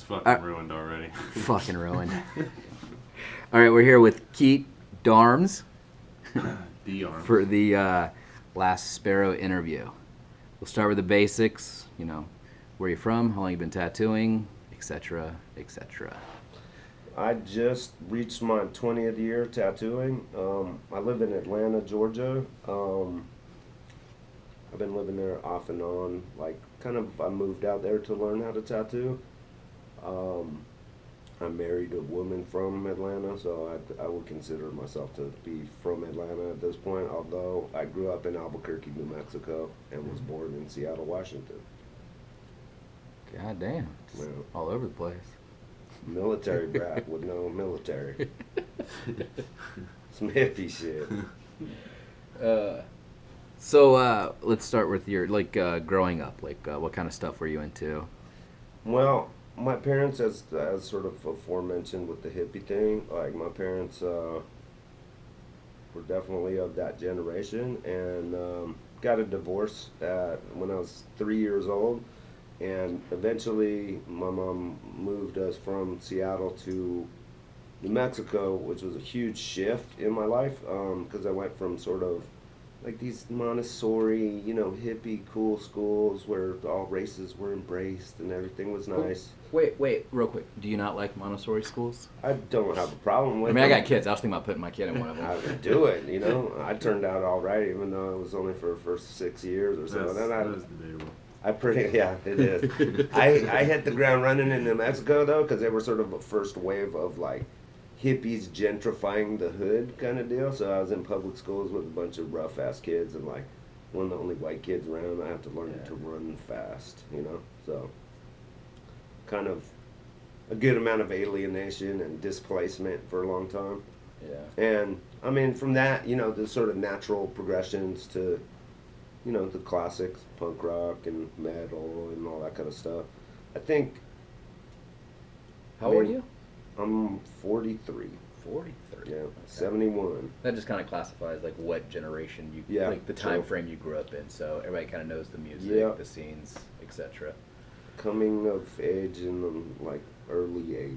fucking ruined already. Fucking ruined. All right, we're here with Keet Darms for the last Sparrow interview. We'll start with the basics, you know, where you're from, how long you've been tattooing, etc., etc. I just reached my 20th year tattooing. I live in Atlanta, Georgia. I've been living there off and on. I moved out there to learn how to tattoo. I married a woman from Atlanta, so I would consider myself to be from Atlanta at this point, although I grew up in Albuquerque, New Mexico, and was born in Seattle, Washington. God damn. Yeah. All over the place. Military brat with no military. Some hippie shit. So let's start with your, growing up. What kind of stuff were you into? Well, my parents, as sort of aforementioned with the hippie thing, my parents were definitely of that generation, and got a divorce when I was 3 years old, and eventually my mom moved us from Seattle to New Mexico, which was a huge shift in my life, because I went from sort of these Montessori, hippie cool schools where all races were embraced and everything was nice. Wait, real quick. Do you not like Montessori schools? I don't have a problem with I them. got kids. I was thinking about putting my kid in one of them. I would do it, I turned out all right, even though it was only for the first 6 years or so. That's debatable. It is. I hit the ground running in New Mexico, though, because they were sort of a first wave of, hippies gentrifying the hood kind of deal. So I was in public schools with a bunch of rough-ass kids, and, one of the only white kids around. I have to learn to run fast, So kind of a good amount of alienation and displacement for a long time. Yeah. And, I mean, from that, the sort of natural progressions to, the classics, punk rock and metal and all that kind of stuff. I think... How old are you? I'm 43. 43. Yeah, Okay. 71. That just kind of classifies what generation you, the time frame you grew up in. So everybody kind of knows the music, the scenes, etc. Coming of age in the early 80s.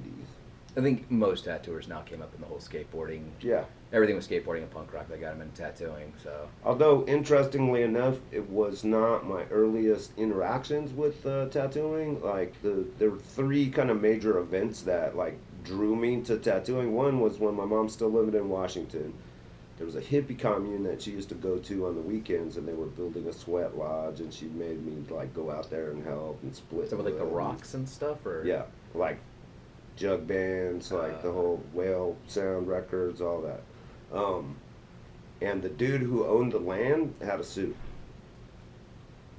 I think most tattooers now came up in the whole skateboarding. Yeah. Everything was skateboarding and punk rock that got them into tattooing. So. Although interestingly enough, it was not my earliest interactions with tattooing. There were three kind of major events that drew me to tattooing. One was when my mom still lived in Washington. There was a hippie commune that she used to go to on the weekends, and they were building a sweat lodge, and she made me go out there and help and split. So with the rocks and stuff, or yeah, jug bands, the whole whale sound records, all that. And the dude who owned the land had a suit.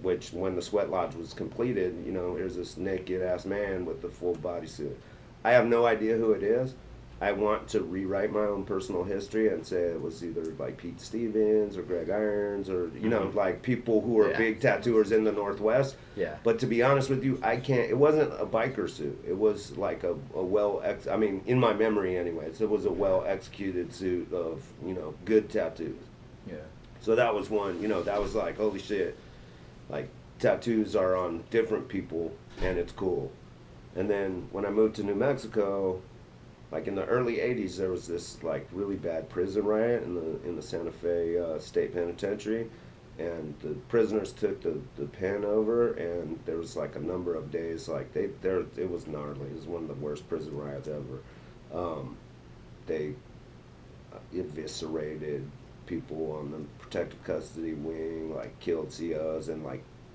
Which, when the sweat lodge was completed, here's this naked ass man with the full body suit. I have no idea who it is. I want to rewrite my own personal history and say it was either Pete Stevens or Greg Irons or, people who are big tattooers in the Northwest. Yeah. But to be honest with you, it wasn't a biker suit. It was in my memory anyways, it was a well-executed suit of, good tattoos. Yeah. So that was one, that was holy shit. Tattoos are on different people and it's cool. And then when I moved to New Mexico, in the early 80s, there was this really bad prison riot in the Santa Fe State Penitentiary, and the prisoners took the pen over, and there was a number of days it was gnarly. It was one of the worst prison riots ever. They eviscerated people on the protective custody wing, killed COs, and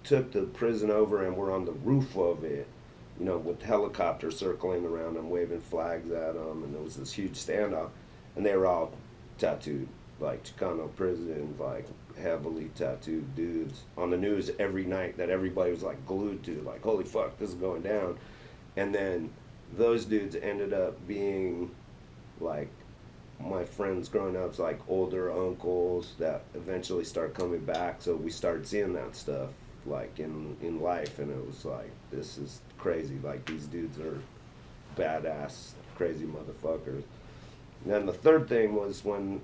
took the prison over and were on the roof of it. With helicopters circling around them, waving flags at them, and there was this huge standoff, and they were all tattooed, Chicano prison, heavily tattooed dudes on the news every night that everybody was glued to, holy fuck, this is going down. And then those dudes ended up being my friends growing up's older uncles that eventually start coming back, so we started seeing that stuff in life, and it was this is crazy, these dudes are badass crazy motherfuckers. And then the third thing was when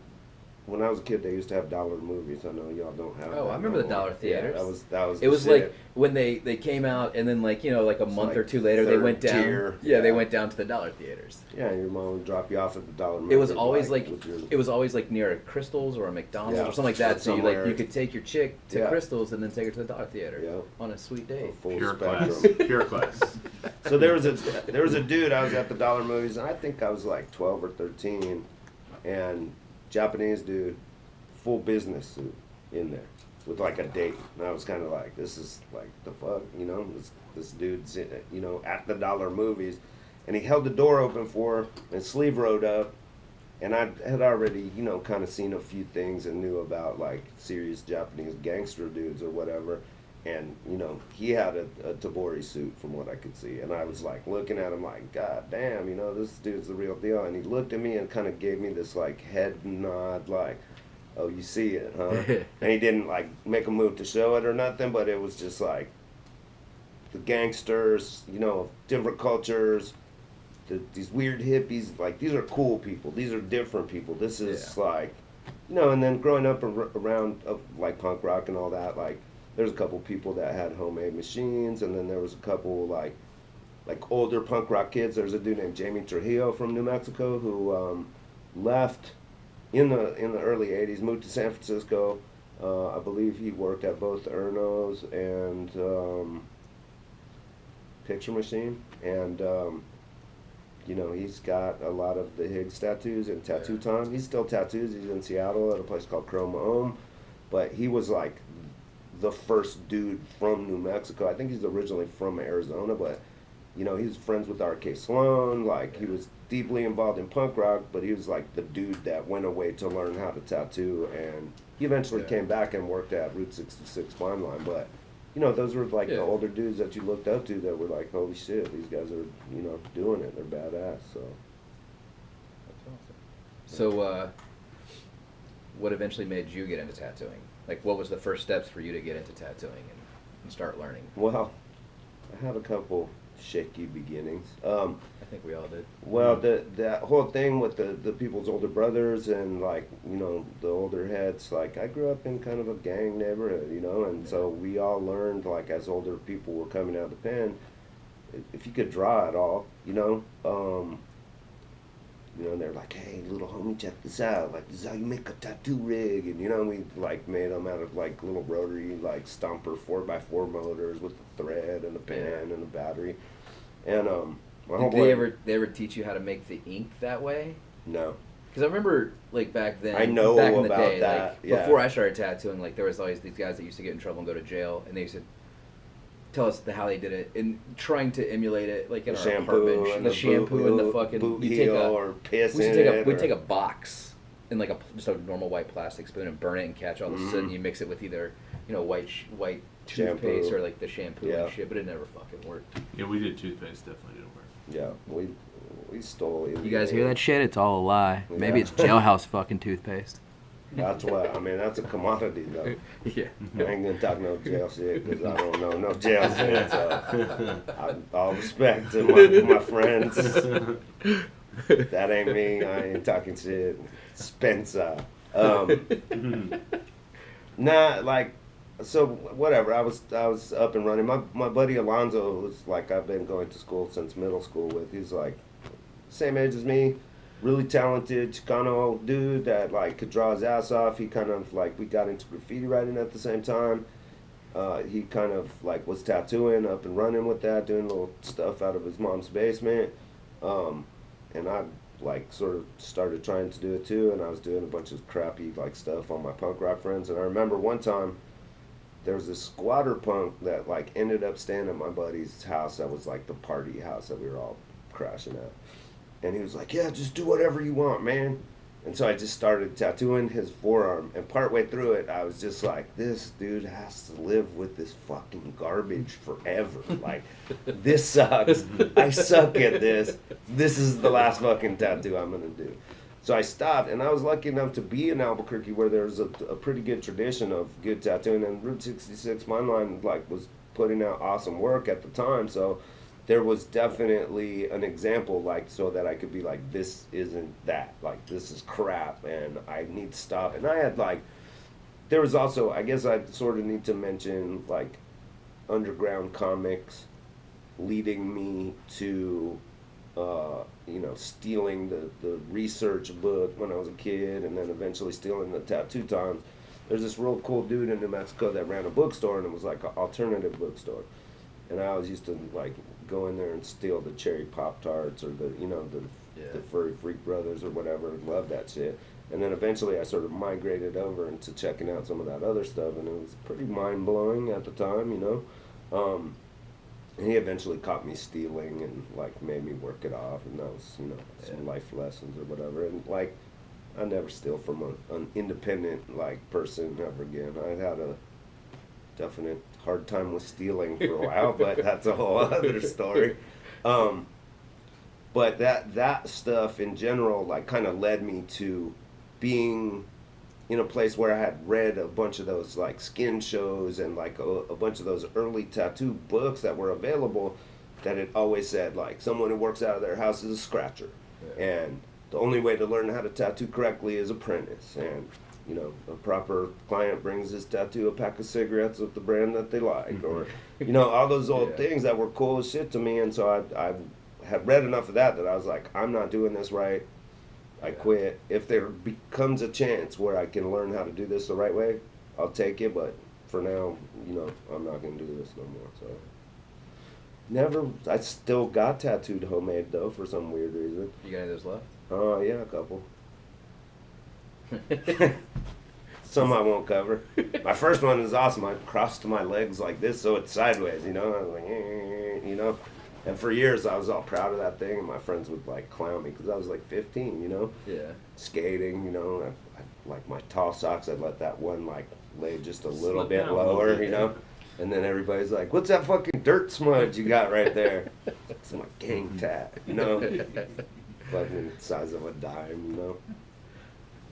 when I was a kid, they used to have dollar movies. I know y'all don't have. Oh, that I remember no the more. dollar theaters. Yeah, that was. It was shit. like when they came out, and then like like a month like or two later, they third went down. tier. Yeah, they Yeah. went down to the dollar theaters. Yeah, your mom would drop you off at the dollar movie. It was always with it was always like near a Crystal's or a McDonald's Yeah, or something like that. or So somewhere. you could take your chick to Yeah. Crystal's and then take her to the dollar theater Yep. on a sweet a date. full Pure spectrum. class. Pure class. So there was a dude. I was at the dollar movies, and I think I was like 12 or 13, and Japanese dude, full business suit in there with like a date, and I was kind of like, this is like the fuck, this dude's at the dollar movies, and he held the door open for her, and sleeve rode up, and I had already kind of seen a few things and knew about like serious Japanese gangster dudes or whatever. And he had a Tabori suit from what I could see, and I was like looking at him like, God damn, this dude's the real deal. And he looked at me and kind of gave me this like head nod, like, oh, you see it, huh? And he didn't like make a move to show it or nothing, but it was just like the gangsters, different cultures, these weird hippies, like these are cool people, these are different people. This is like, and then growing up around like punk rock and all that, like. There's a couple people that had homemade machines, and then there was a couple like older punk rock kids. There's a dude named Jamie Trujillo from New Mexico who left in the early '80s, moved to San Francisco. I believe he worked at both Erno's and Picture Machine, and he's got a lot of the Higgs tattoos and Tattoo Time. He's still tattoos. He's in Seattle at a place called Chroma Ohm, but he was like the first dude from New Mexico. I think he's originally from Arizona, but he was friends with R.K. Sloan. Like he was deeply involved in punk rock, but he was like the dude that went away to learn how to tattoo, and he eventually came back and worked at Route 66 Fine Line. But those were like the older dudes that you looked up to that were like, holy shit, these guys are doing it. They're badass. So that's awesome. So what eventually made you get into tattooing? Like, what was the first steps for you to get into tattooing and start learning? Well, I had a couple shaky beginnings. I think we all did. Well, that whole thing with the people's older brothers and like the older heads. Like I grew up in kind of a gang neighborhood, and so we all learned like as older people were coming out of the pen, if you could draw at all, and they're like, hey, little homie, check this out. Like, this is how you make a tattoo rig. And, we, like, made them out of, like, little rotary, like, stumper 4x4 motors with the thread and the pen and the battery. And, Did they ever teach you how to make the ink that way? No. Because I remember, like, back then, I know back in the about day, that, like, before I started tattooing, like, there was always these guys that used to get in trouble and go to jail, and they used to tell us how they did it, and trying to emulate it, like in our apartment, and the shampoo and the fucking boot heel or piss in it. We'd take a box in like just a normal white plastic spoon and burn it and catch all the soot, and you mix it with either white toothpaste Shampoo. or like the shampoo and shit, but it never fucking worked. Yeah, we did toothpaste. Definitely didn't work. Yeah, we stole it. You guys hear that shit? It's all a lie. Yeah. Maybe it's jailhouse fucking toothpaste. That's what, that's a commodity, though. Yeah. I ain't gonna talk no jail shit, because I don't know no jail shit, so all respect to my friends. That ain't me, I ain't talking shit. Spencer. Nah, like, so whatever, I was up and running. My buddy Alonzo, who's like I've been going to school since middle school with, he's like same age as me. Really talented Chicano dude that like could draw his ass off. He kind of like, we got into graffiti writing at the same time. He kind of like was tattooing, up and running with that, doing little stuff out of his mom's basement. And I like sort of started trying to do it too, and I was doing a bunch of crappy like stuff on my punk rock friends. And I remember one time there was this squatter punk that like ended up staying at my buddy's house that was like the party house that we were all crashing at. And he was like, yeah, just do whatever you want, man. And so I just started tattooing his forearm. And partway through it, I was just like, this dude has to live with this fucking garbage forever. Like, this sucks. I suck at this. This is the last fucking tattoo I'm going to do. So I stopped, and I was lucky enough to be in Albuquerque where there's a pretty good tradition of good tattooing. And Route 66 Fine Line like, was putting out awesome work at the time. So there was definitely an example, like, so that I could be like, this isn't that, like, this is crap, and I need to stop. And I had like, there was also, I guess I sort of need to mention like underground comics leading me to, stealing the research book when I was a kid, and then eventually stealing the Tattoo Times. There's this real cool dude in New Mexico that ran a bookstore, and it was like an alternative bookstore. And I always used to like go in there and steal the cherry Pop Tarts or the Furry Freak Brothers or whatever, and love that shit. And then eventually I sort of migrated over into checking out some of that other stuff, and it was pretty mind blowing at the time, And he eventually caught me stealing and like made me work it off, and that was some life lessons or whatever. And like I never steal from an independent like person ever again. I had a definite hard time with stealing for a while, but that's a whole other story. But that stuff in general like kind of led me to being in a place where I had read a bunch of those like skin shows and like a bunch of those early tattoo books that were available, that it always said like someone who works out of their house is a scratcher, and the only way to learn how to tattoo correctly is apprentice, and a proper client brings his tattoo a pack of cigarettes with the brand that they like, or all those old things that were cool as shit to me. And so I had read enough of that I was like, I'm not doing this right. I quit. If there becomes a chance where I can learn how to do this the right way, I'll take it. But for now, I'm not going to do this no more. So, I still got tattooed homemade though for some weird reason. You got any of those left? Oh, yeah, a couple. Some I won't cover. My first one is awesome. I crossed my legs like this so it's sideways, I was like, And for years I was all proud of that thing, and my friends would like clown me because I was like 15, Yeah. Skating, I like my tall socks, I'd let that one like lay just a little Slip bit down a lower, little bit. And then everybody's like, what's that fucking dirt smudge you got right there? It's my gang tat, Fucking the size of a dime,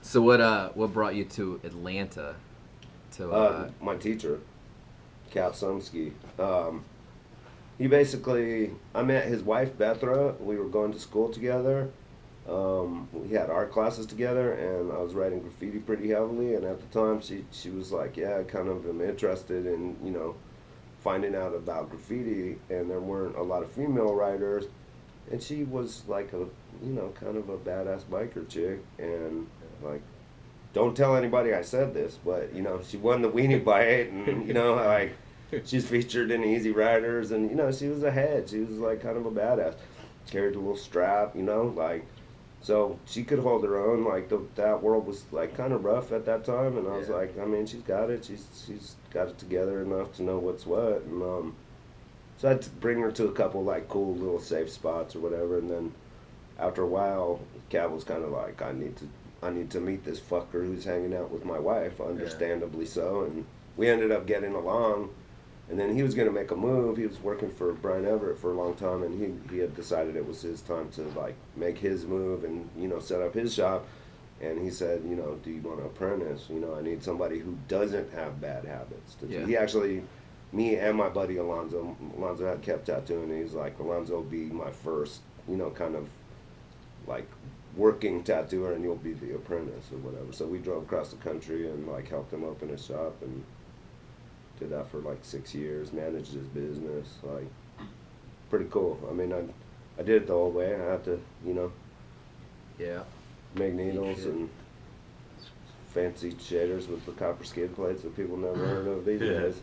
So what brought you to Atlanta? My teacher, Cap Sumsky. He basically, I met his wife Bethra. We were going to school together. We had art classes together, and I was writing graffiti pretty heavily. And at the time, she was like, "Yeah, I kind of am interested in finding out about graffiti." And there weren't a lot of female writers, and she was like a kind of a badass biker chick, and like, don't tell anybody I said this, but she won the weenie bite, and like. She's featured in Easy Riders, and she was ahead. She was like kind of a badass. Carried a little strap, like, so she could hold her own. Like that world was like kind of rough at that time, and I was like, I mean, she's got it. She's got it together enough to know what's what. And so I had to bring her to a couple like cool little safe spots or whatever. And then after a while, Cat was kind of like, I need to meet this fucker who's hanging out with my wife, understandably so. And we ended up getting along. And then he was going to make a move. He was working for Brian Everett for a long time, and he had decided it was his time to like make his move and set up his shop. And he said, do you want to apprentice? I need somebody who doesn't have bad habits. He actually, me and my buddy Alonzo had kept tattooing, and he's like, Alonzo will be my first, kind of like working tattooer, and you'll be the apprentice or whatever. So we drove across the country and like helped him open his shop, and did that for like 6 years, managed his business, like, pretty cool. I mean, I did it the whole way. I had to, make needles and fancy shaders with the copper skid plates that people never heard of these days.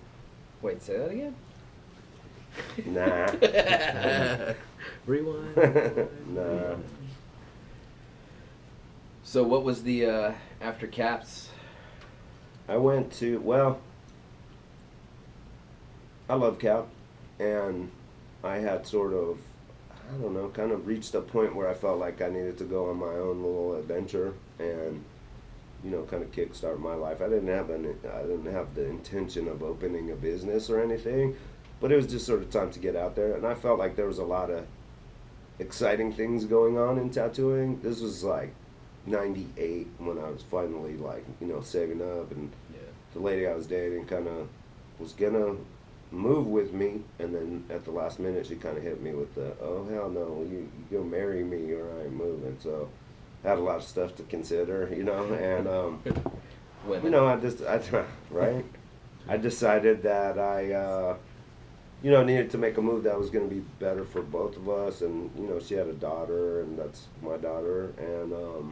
Wait, say that again? Nah. Rewind. Nah. So what was the, after Caps? I went to, I love Cap, and I had sort of, I don't know, kind of reached a point where I felt like I needed to go on my own little adventure and, kind of kickstart my life. I didn't have the intention of opening a business or anything, but it was just sort of time to get out there, and I felt like there was a lot of exciting things going on in tattooing. This was like 98 when I was finally like, saving up, and the lady I was dating kind of was gonna move with me, and then at the last minute she kind of hit me with the, oh hell no, you go marry me or I ain't moving. So I had a lot of stuff to consider, you know, and you know, right? I decided that I you know, needed to make a move that was going to be better for both of us, and you know, she had a daughter, and that's my daughter, and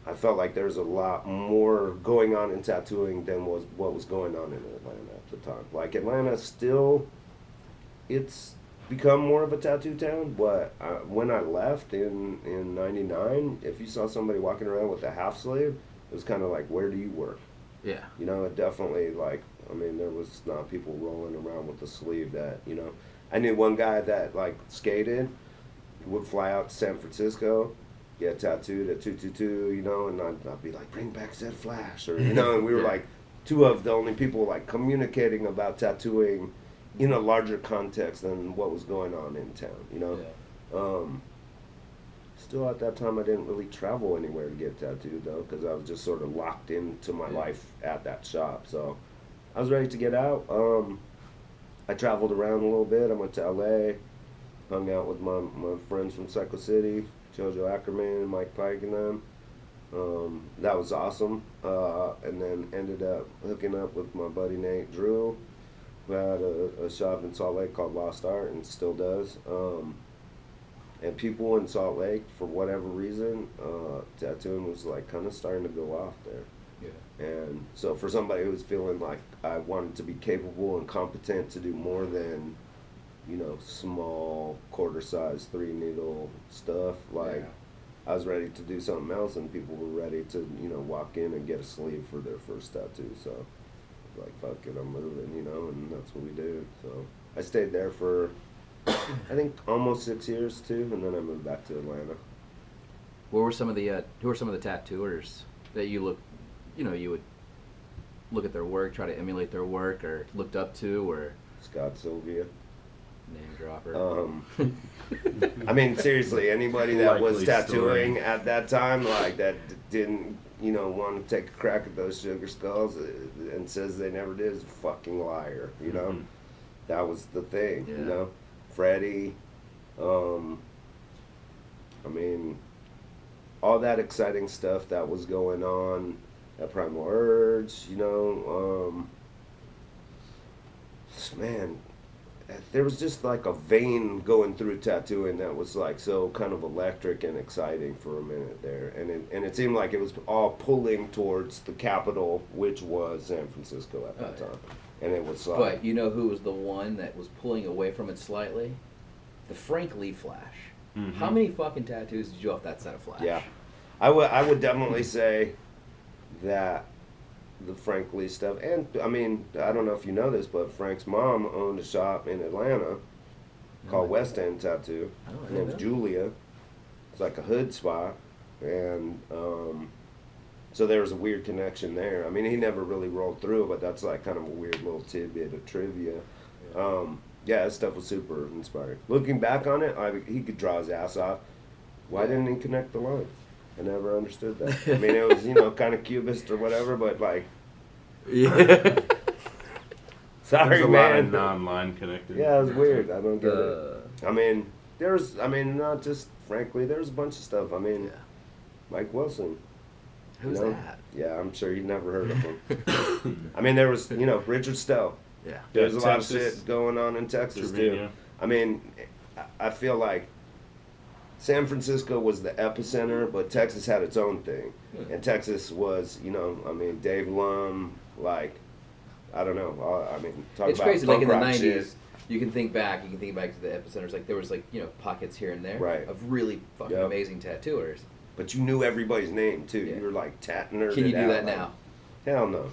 I felt like there's a lot more going on in tattooing than what was going on in Atlanta at the time. Like Atlanta still, it's become more of a tattoo town, but when I left in '99, if you saw somebody walking around with a half sleeve, it was kind of like, where do you work? Yeah. You know, it definitely, like, I mean, there was not people rolling around with the sleeve that, you know. I knew one guy that, like, skated, would fly out to San Francisco, get tattooed at 222, you know, and I'd be like, bring back Zed Flash, or, you know, and we were, like, two of the only people, like, communicating about tattooing in a larger context than what was going on in town, you know. Yeah. Still at that time, I didn't really travel anywhere to get tattooed, though, because I was just sort of locked into my life at that shop. So I was ready to get out. I traveled around a little bit. I went to LA, hung out with my friends from Psycho City, Jojo Ackerman, Mike Pike, and them. That was awesome. And then ended up hooking up with my buddy Nate Drew, who had a shop in Salt Lake called Lost Art and still does. And people in Salt Lake, for whatever reason, tattooing was like kind of starting to go off there. Yeah. And so for somebody who was feeling like I wanted to be capable and competent to do more than, you know, small quarter-size 3-needle stuff, like I was ready to do something else, and people were ready to, you know, walk in and get a sleeve for their first tattoo. So I was like, fuck it, I'm moving, you know, and that's what we did. So I stayed there for, I think, almost 6 years too, and then I moved back to Atlanta. What were some of the who were some of the tattooers that you would look at their work, try to emulate their work, or looked up to, or Scott Sylvia, name dropper? I mean, seriously, anybody that was Likely tattooing story. at that time, like that didn't, you know, want to take a crack at those sugar skulls and says they never did is a fucking liar, you know. Mm-hmm. That was the thing, Yeah. you know. Freddie, I mean, all that exciting stuff that was going on at Primal Urge, you know, man, there was just like a vein going through tattooing that was like so kind of electric and exciting for a minute there, and it seemed like it was all pulling towards the capital, which was San Francisco at that time. And it was like, But you know who was the one that was pulling away from it slightly? The Frank Lee Flash. Mm-hmm. How many fucking tattoos did you off that set of Flash? yeah, I would definitely say that the Frank Lee stuff, and I mean, I don't know if you know this, but Frank's mom owned a shop in Atlanta called West End Tattoo. Her name's Julia. It's like a hood spot, and so there was a weird connection there. I mean, he never really rolled through, but that's like kind of a weird little tidbit of trivia. Yeah, that stuff was super inspiring. Looking back on it, he could draw his ass off. Why didn't he connect the line? I never understood that. I mean, it was, you know, kind of cubist or whatever, but like, Yeah. sorry, There's a man. lot of non-line connected. Yeah, it was weird. I don't get it. I mean, not just, frankly, there's a bunch of stuff. I mean, Mike Wilson. Who's that? Yeah, I'm sure you've never heard of him. I mean, there was, you know, Richard Stell. Yeah. There's a lot of Texas, shit going on in Texas, Trevino. too. I mean, I feel like San Francisco was the epicenter, but Texas had its own thing. And Texas was, you know, I mean, Dave Lum, like, I don't know. I mean, talk It's about crazy, like in the punk rock 90s, shit. you can think back to the epicenters, like there was like, you know, pockets here and there Right. of really fucking amazing tattooers. But you knew everybody's name, too. Yeah. You were, like, tat nerded out. Can you do that like, now? Hell no.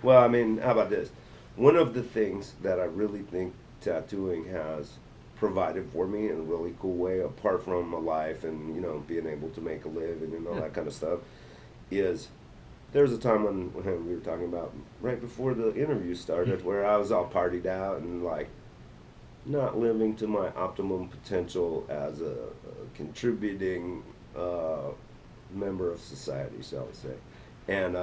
Well, I mean, how about this? One of the things that I really think tattooing has provided for me in a really cool way, apart from a life and, you know, being able to make a living and all that kind of stuff, is there was a time when we were talking about right before the interview started where I was all partied out and, like, not living to my optimum potential as a contributing member of society, shall we say. And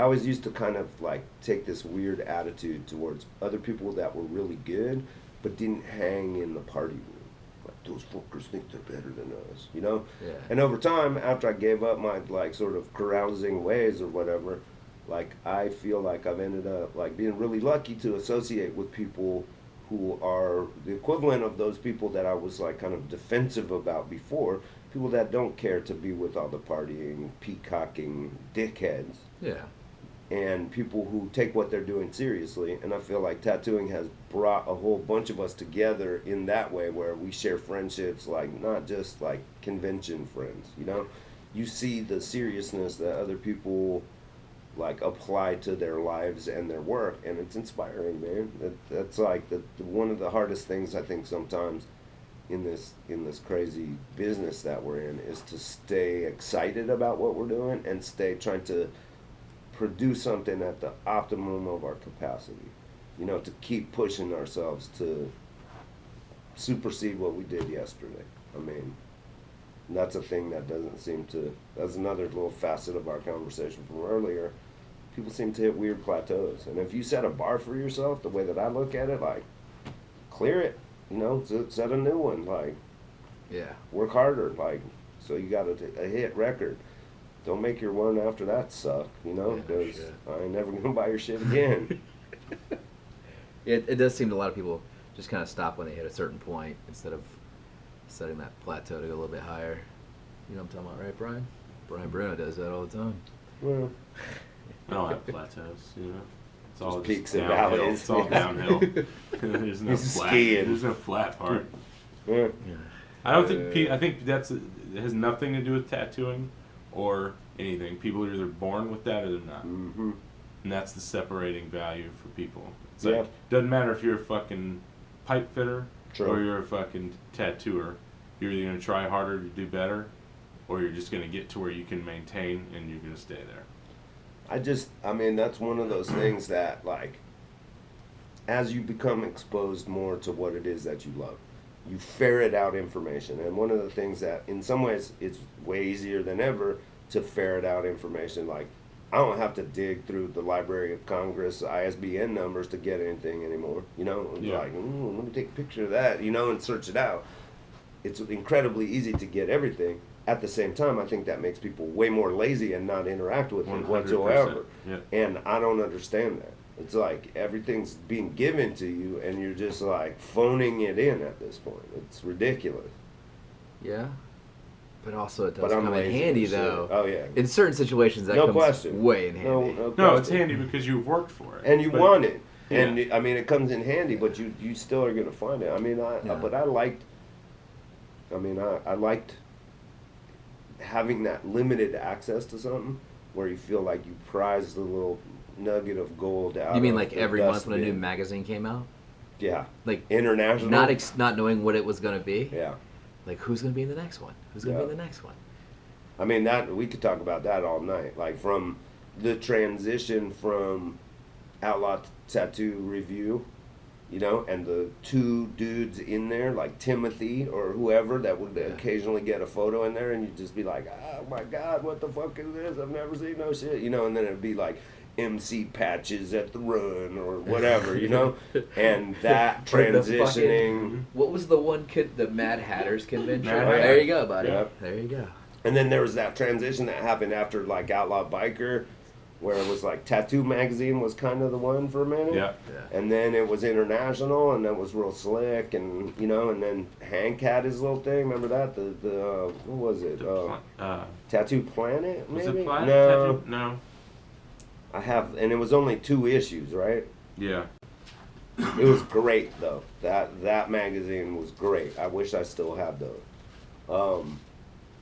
I always used to kind of like take this weird attitude towards other people that were really good, but didn't hang in the party room. Like, those fuckers think they're better than us, you know? Yeah. And over time, after I gave up my like sort of carousing ways or whatever, like I feel like I've ended up like being really lucky to associate with people who are the equivalent of those people that I was like kind of defensive about before. People that don't care to be with all the partying, peacocking dickheads. Yeah. And people who take what they're doing seriously. And I feel like tattooing has brought a whole bunch of us together in that way, where we share friendships, like not just like convention friends, you know? You see the seriousness that other people like apply to their lives and their work, and it's inspiring, man. That's like one of the hardest things I think sometimes in this crazy business that we're in, is to stay excited about what we're doing and stay trying to produce something at the optimum of our capacity, you know, to keep pushing ourselves to supersede what we did yesterday. I mean, that's a thing that doesn't seem to, that's another little facet of our conversation from earlier. People seem to hit weird plateaus. And if you set a bar for yourself, the way that I look at it, like, clear it, you know, set a new one, like, yeah, work harder, like, so you got a hit record. Don't make your one after that suck, you know, because I ain't never gonna buy your shit again. It does seem to a lot of people just kind of stop when they hit a certain point instead of setting that plateau to go a little bit higher. You know what I'm talking about, right, Brian? Bruno does that all the time. Well, I don't have plateaus, you know. It's all just peaks and downhill. valleys. It's all downhill. There's no He's flat. skiing. There's no flat part. yeah. I don't think. I think it has nothing to do with tattooing or anything. People are either born with that or they're not, Mm-hmm. and that's the separating value for people. It's Yeah. like, doesn't matter if you're a fucking pipe fitter True. or you're a fucking tattooer. You're either gonna try harder to do better, or you're just gonna get to where you can maintain and you're gonna stay there. I mean, that's one of those things that, like, as you become exposed more to what it is that you love, you ferret out information. And one of the things that, in some ways, it's way easier than ever to ferret out information. Like, I don't have to dig through the Library of Congress ISBN numbers to get anything anymore. You know, Yeah. like, let me take a picture of that, you know, and search it out. It's incredibly easy to get everything. At the same time, I think that makes people way more lazy and not interact with it 100%. whatsoever. Yeah. And I don't understand that. It's like everything's being given to you and you're just like phoning it in at this point. It's ridiculous. Yeah. But also it does But I'm come in lazy handy, as shit. though. Oh, yeah. In certain situations, that No comes question. way in handy. No, it's handy because you've worked for it. And you But- want it. Yeah. And I mean, it comes in handy, but you still are going to find it. I mean, but I liked having that limited access to something where you feel like you prize the little nugget of gold out. You mean of like the every month when a new dustbin. magazine came out? Yeah. Like International. not knowing what it was going to be? Yeah. Like, who's going to be in the next one? Who's going to Yeah. be in the next one? I mean, that we could talk about that all night. Like, from the transition from Outlaw Tattoo Review, you know, and the two dudes in there, like Timothy or whoever, that would occasionally get a photo in there, and you'd just be like, oh my God, what the fuck is this? I've never seen no shit, you know, and then it'd be like MC Patches at the Run or whatever, you know, and that transitioning. What was the one the Mad Hatters convention? Mad Hatter. There you go, buddy. Yep. There you go. And then there was that transition that happened after, like, Outlaw Biker, where it was like Tattoo Magazine was kind of the one for a minute. Yeah. And then it was International, and that was real slick, and, you know, and then Hank had his little thing. Remember that? What was it? Tattoo Planet, maybe? Was it Planet? No. Tattoo? No. And it was only 2 issues, right? Yeah. It was great, though. That magazine was great. I wish I still had those.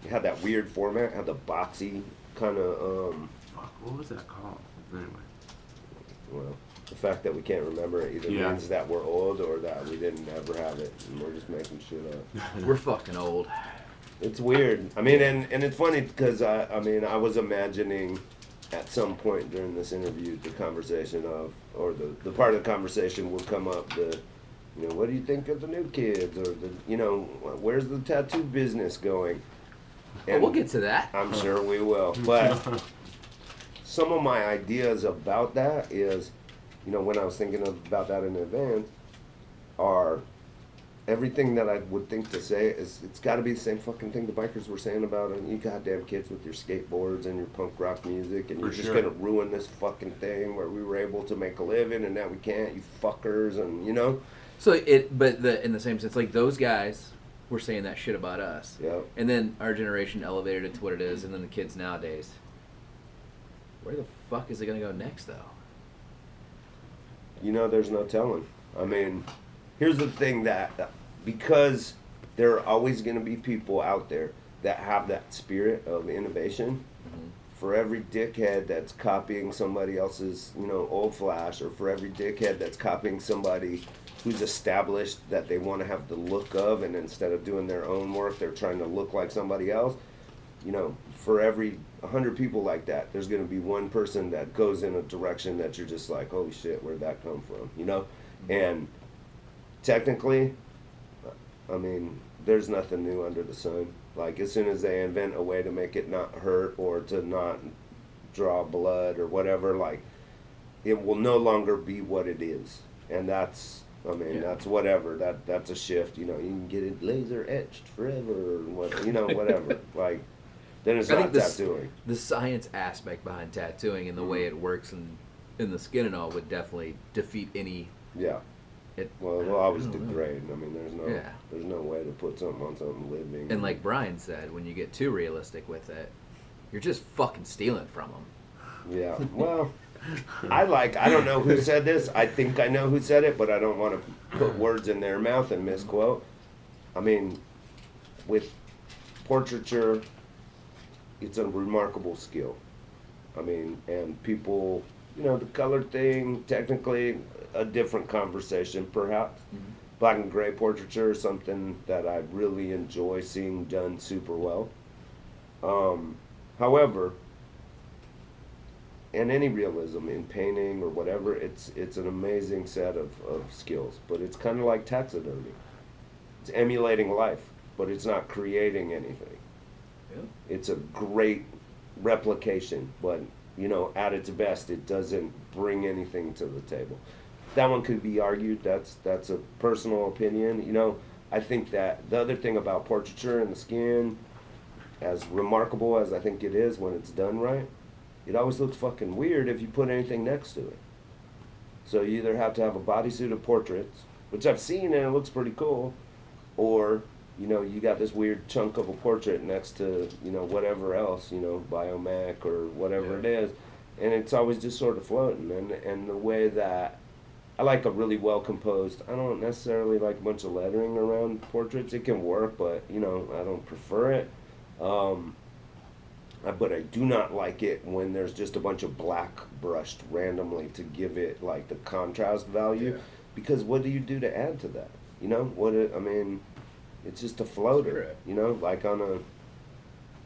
It had that weird format, had the boxy kind of, Fuck, what was that called? Anyway. well, the fact that we can't remember it either means that we're old or that we didn't ever have it and we're just making shit up. We're fucking old. It's weird. I mean, and it's funny because I was imagining at some point during this interview the conversation of, or the part of the conversation will come up, you know, what do you think of the new kids, or you know, where's the tattoo business going? We'll get to that. I'm sure we will, but some of my ideas about that is, you know, when I was thinking about that in advance, are everything that I would think to say is it's got to be the same fucking thing the bikers were saying about you goddamn kids with your skateboards and your punk rock music, and you're just gonna ruin this fucking thing where we were able to make a living and now we can't, you fuckers, and you know. So in the same sense, like those guys were saying that shit about us. Yeah. And then our generation elevated it to what it is, and then the kids nowadays. Where the fuck is it gonna go next, though? You know, there's no telling. I mean, here's the thing that because there are always going to be people out there that have that spirit of innovation. Mm-hmm. For every dickhead that's copying somebody else's, you know, old flash, or for every dickhead that's copying somebody who's established that they want to have the look of, and instead of doing their own work, they're trying to look like somebody else. You know, for every 100 people like that, there's going to be one person that goes in a direction that you're just like, holy shit, where'd that come from? You know? Mm-hmm. And technically, I mean, there's nothing new under the sun. Like, as soon as they invent a way to make it not hurt or to not draw blood or whatever, like, it will no longer be what it is. And that's, I mean, that's whatever. That's a shift. You know, you can get it laser etched forever or what, you know, whatever. Like, then it's not tattooing. The science aspect behind tattooing and the way it works in the skin and all would definitely defeat any... Yeah. Well, it'll always degrade. I mean, there's no way to put something on something living. And like Brian said, when you get too realistic with it, you're just fucking stealing from them. Yeah. Well, I don't know who said this. I think I know who said it, but I don't want to put words in their mouth and misquote. I mean, with portraiture, it's a remarkable skill. I mean, and people, you know, the color thing, technically, a different conversation, perhaps. Mm-hmm. Black and gray portraiture is something that I really enjoy seeing done super well. However, in any realism, in painting or whatever, it's an amazing set of skills. But it's kind of like taxidermy. It's emulating life, but it's not creating anything. Yeah. It's a great replication, but, you know, at its best, it doesn't bring anything to the table. That one could be argued. That's a personal opinion. You know, I think that the other thing about portraiture and the skin, as remarkable as I think it is when it's done right, it always looks fucking weird if you put anything next to it. So you either have to have a bodysuit of portraits, which I've seen and it looks pretty cool, or, you know, you got this weird chunk of a portrait next to, you know, whatever else, you know, Biomech or whatever it is, and it's always just sort of floating. And the way that I like a really well composed, I don't necessarily like a bunch of lettering around portraits. It can work, but, you know, I don't prefer it. But I do not like it when there's just a bunch of black brushed randomly to give it like the contrast value, because what do you do to add to that? You know, I mean, it's just a floater, you know, like on a,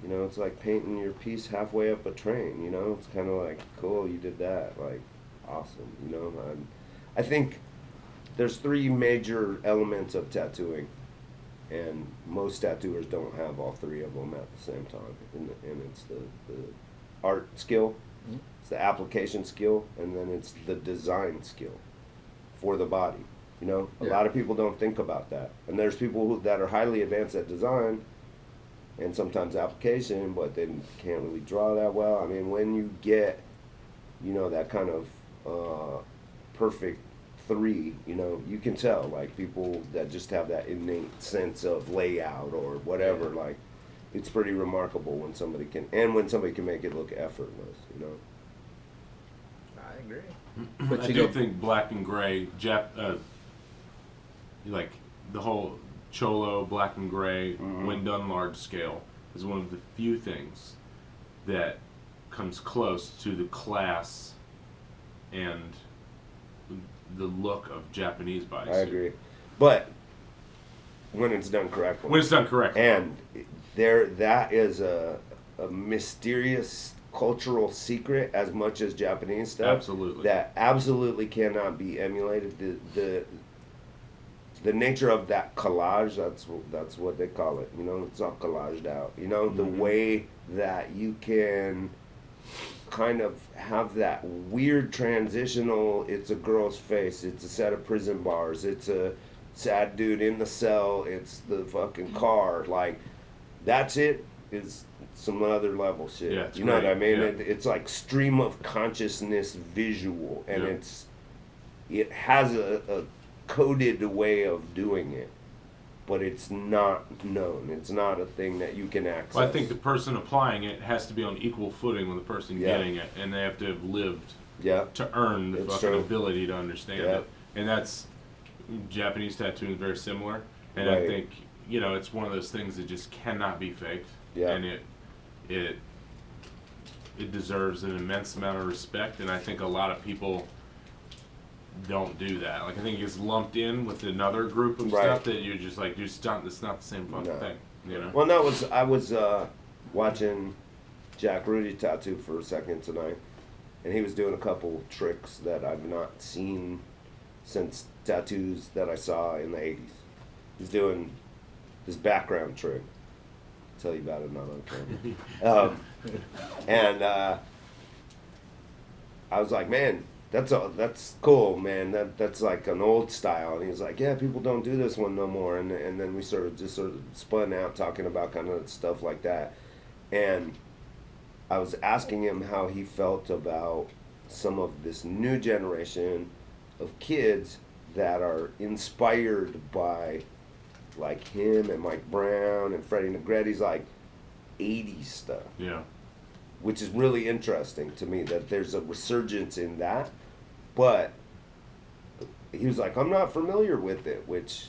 you know, it's like painting your piece halfway up a train, you know, it's kind of like, cool, you did that, like, awesome, you know. I think there's three major elements of tattooing, and most tattooers don't have all three of them at the same time. And it's the art skill, it's the application skill, and then it's the design skill for the body. You know, a lot of people don't think about that. And there's people that are highly advanced at design and sometimes application, but they can't really draw that well. I mean, when you get, you know, that kind of perfect three, you know, you can tell, like, people that just have that innate sense of layout or whatever, like, it's pretty remarkable when somebody can make it look effortless, you know. I agree. But I do think black and gray, like the whole Cholo, black and gray, when done large scale, is one of the few things that comes close to the class and the look of Japanese bodysuit. I agree. But when it's done correctly. When it's done correctly. And that is a mysterious cultural secret as much as Japanese stuff. Absolutely. That absolutely cannot be emulated. The nature of that collage, that's what they call it. You know, it's all collaged out. You know, the way that you can kind of have that weird transitional, it's a girl's face, it's a set of prison bars, it's a sad dude in the cell, it's the fucking car, like, that's it, is some other level shit. Yeah, you know great. what I mean? Yeah. It's like stream of consciousness visual, and it has a coded way of doing it, but it's not known. It's not a thing that you can access. Well, I think the person applying it has to be on equal footing with the person getting it, and they have to have lived to earn the It's fucking true. ability to understand it. And that's, Japanese tattooing is very similar, and I think, you know, it's one of those things that just cannot be faked, and it deserves an immense amount of respect, and I think a lot of people don't do that. Like, I think it's lumped in with another group of stuff that you're just like, it's not the same fucking thing, you know? Well, no, I was watching Jack Rudy tattoo for a second tonight, and he was doing a couple tricks that I've not seen since tattoos that I saw in the 80s. He's doing this background trick. I'll tell you about it not on camera. And I was like, man, that's cool, man. That's like an old style. And he was like, yeah, people don't do this one no more. And then we sort of spun out talking about kind of stuff like that. And I was asking him how he felt about some of this new generation of kids that are inspired by, like, him and Mike Brown and Freddie Negretti's, like, 80s stuff. Yeah. Which is really interesting to me, that there's a resurgence in that. But he was like, I'm not familiar with it, which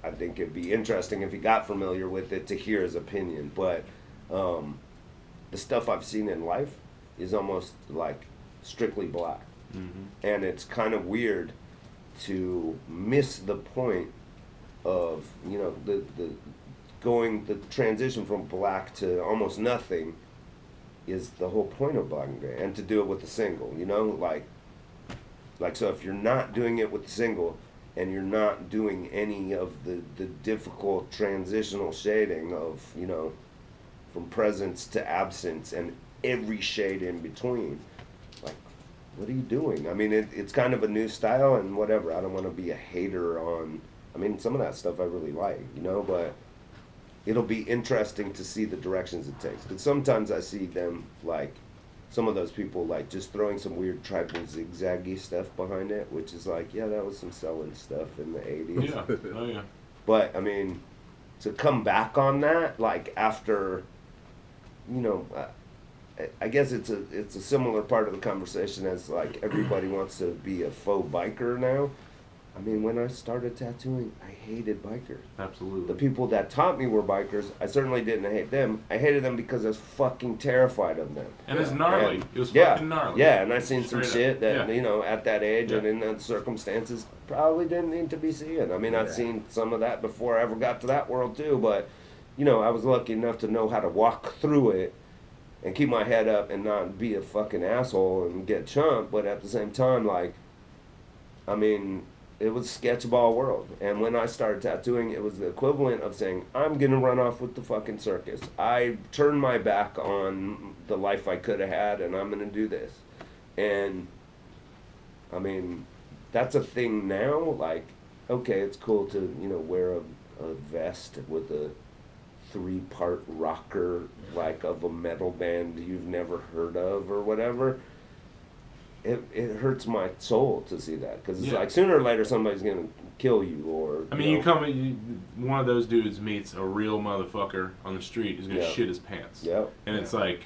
I think it'd be interesting if he got familiar with it to hear his opinion. But the stuff I've seen in life is almost like strictly black. And it's kind of weird to miss the point of, you know, the transition from black to almost nothing is the whole point of black and gray, and to do it with a single, you know, like so if you're not doing it with the single and you're not doing any of the difficult transitional shading of, you know, from presence to absence and every shade in between, like, what are you doing? I mean, it's kind of a new style and whatever. I don't want to be a hater on, I mean, some of that stuff I really like, you know, but it'll be interesting to see the directions it takes. Because sometimes I see them, like, some of those people, like, just throwing some weird tribal zigzaggy stuff behind it, which is like, yeah, that was some selling stuff in the 80s. Yeah, oh yeah. But, I mean, to come back on that, like, after, you know, I guess it's a similar part of the conversation as, like, everybody wants to be a faux biker now. I mean, when I started tattooing, I hated bikers. Absolutely. The people that taught me were bikers. I certainly didn't hate them. I hated them because I was fucking terrified of them. And it's gnarly. It was fucking gnarly. Yeah, and I seen some Straight shit up. that, you know, at that age and in those circumstances probably didn't need to be seeing. I mean, I've seen some of that before I ever got to that world too, but, you know, I was lucky enough to know how to walk through it and keep my head up and not be a fucking asshole and get chumped, but at the same time, like, I mean, it was sketchball world. And when I started tattooing, it was the equivalent of saying, I'm going to run off with the fucking circus. I turned my back on the life I could have had, and I'm going to do this. And, I mean, that's a thing now. Like, okay, it's cool to, you know, wear a vest with a 3-part rocker, like, of a metal band you've never heard of or whatever. It hurts my soul to see that, because it's like sooner or later somebody's gonna kill you, or I mean, one of those dudes meets a real motherfucker on the street who's gonna shit his pants. Yep. And it's like,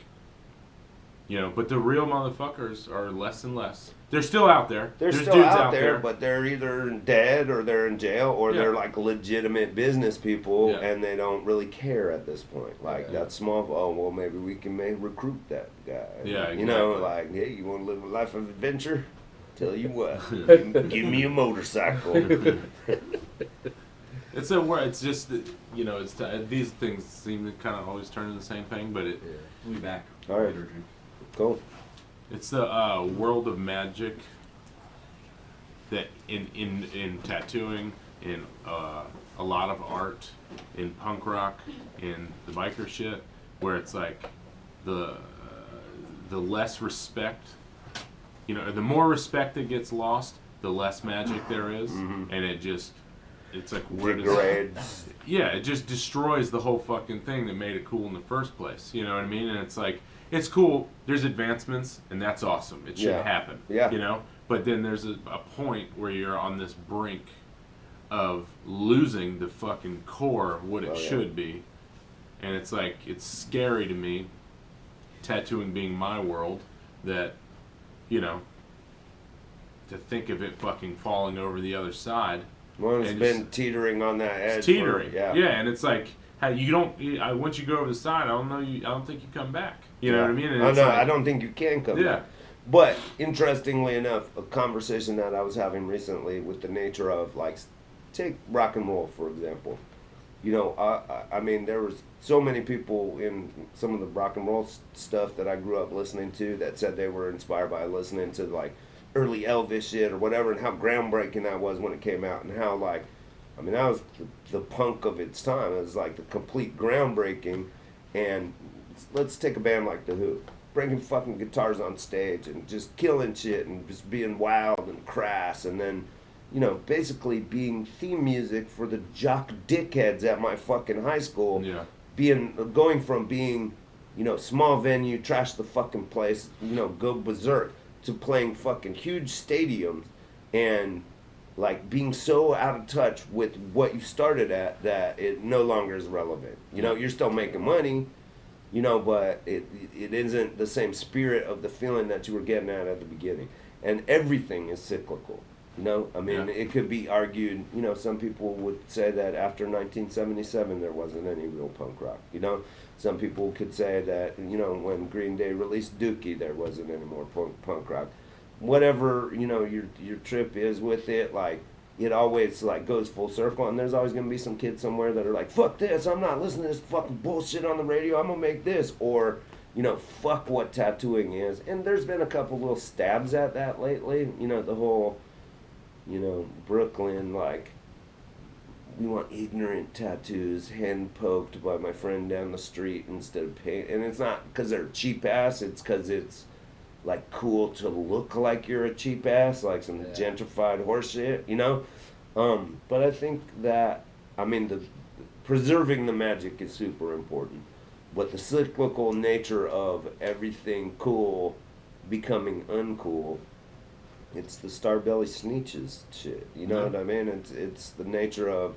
you know, but the real motherfuckers are less and less. They're still out there. There's There's still dudes out there, but they're either dead or they're in jail or they're like legitimate business people, and they don't really care at this point. Like that small, oh well, maybe we can recruit that guy. Yeah, exactly. You know, like, hey, you want to live a life of adventure? Tell you what, give me a motorcycle. It's a word. It's just that, you know, it's these things seem to kind of always turn into the same thing, but it. We'll be back. All right, cool. It's the world of magic that in tattooing, in a lot of art, in punk rock, in the biker shit, where it's like the the less respect, the more respect that gets lost, the less magic there is, and it's like where degrades. It just destroys the whole fucking thing that made it cool in the first place. You know what I mean? And it's like, it's cool. There's advancements, and that's awesome. It should happen. Yeah. But then there's a point where you're on this brink of losing the fucking core of what it should be. And it's like, it's scary to me, tattooing being my world, that, to think of it fucking falling over the other side. Well, it's been teetering on that edge. It's teetering. And it's like, once you go over the side, I don't think you come back. You know what I mean? And I don't think you can come back. But interestingly enough, a conversation that I was having recently with the nature of, like, take rock and roll, for example. I mean, there was so many people in some of the rock and roll stuff that I grew up listening to that said they were inspired by listening to, like, early Elvis shit or whatever, and how groundbreaking that was when it came out, and how, like, I mean, that was the punk of its time. It was like the complete groundbreaking. And let's take a band like The Who, bringing fucking guitars on stage and just killing shit and just being wild and crass, and then, basically being theme music for the jock dickheads at my fucking high school. Going from being, small venue, trash the fucking place, go berserk, to playing fucking huge stadiums, and like being so out of touch with what you started at that it no longer is relevant. You're still making money, but it isn't the same spirit of the feeling that you were getting at the beginning. And everything is cyclical. I mean, it could be argued, some people would say that after 1977 there wasn't any real punk rock. Some people could say that, when Green Day released Dookie, there wasn't any more punk rock. Whatever, your trip is with it, like, it always, like, goes full circle, and there's always going to be some kids somewhere that are like, fuck this, I'm not listening to this fucking bullshit on the radio, I'm going to make this, or, fuck what tattooing is. And there's been a couple little stabs at that lately, the whole, Brooklyn, like, we want ignorant tattoos hand poked by my friend down the street instead of paint. And it's not because they're cheap ass, it's because it's, like, cool to look like you're a cheap ass, like some gentrified horse shit, But I think that, I mean, the preserving the magic is super important. But the cyclical nature of everything cool becoming uncool, it's the Starbelly Sneetches shit, you know what I mean? It's the nature of,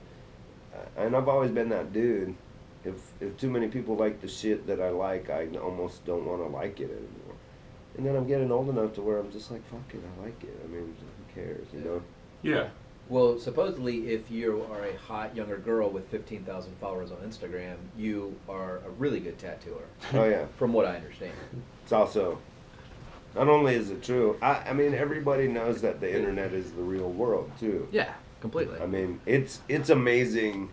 and I've always been that dude. If too many people like the shit that I like, I almost don't want to like it anymore. And then I'm getting old enough to where I'm just like, fuck it, I like it. I mean, who cares, Yeah. Well, supposedly, if you are a hot younger girl with 15,000 followers on Instagram, you are a really good tattooer. Oh, yeah. From what I understand. It's also, not only is it true, I mean, everybody knows that the internet is the real world, too. Yeah, completely. I mean, it's amazing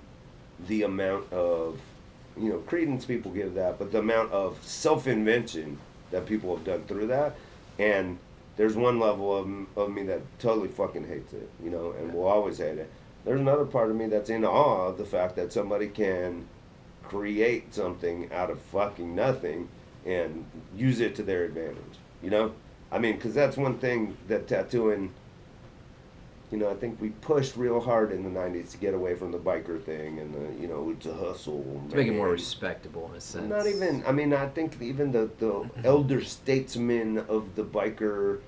the amount of, credence people give that, but the amount of self-invention that people have done through that. And there's one level of me that totally fucking hates it, and will always hate it. There's another part of me that's in awe of the fact that somebody can create something out of fucking nothing and use it to their advantage, I mean, because that's one thing that tattooing, I think we pushed real hard in the 90s to get away from the biker thing and the, it's a hustle. To make it more respectable in a sense. Not even, I mean, I think even the elder statesmen of the biker,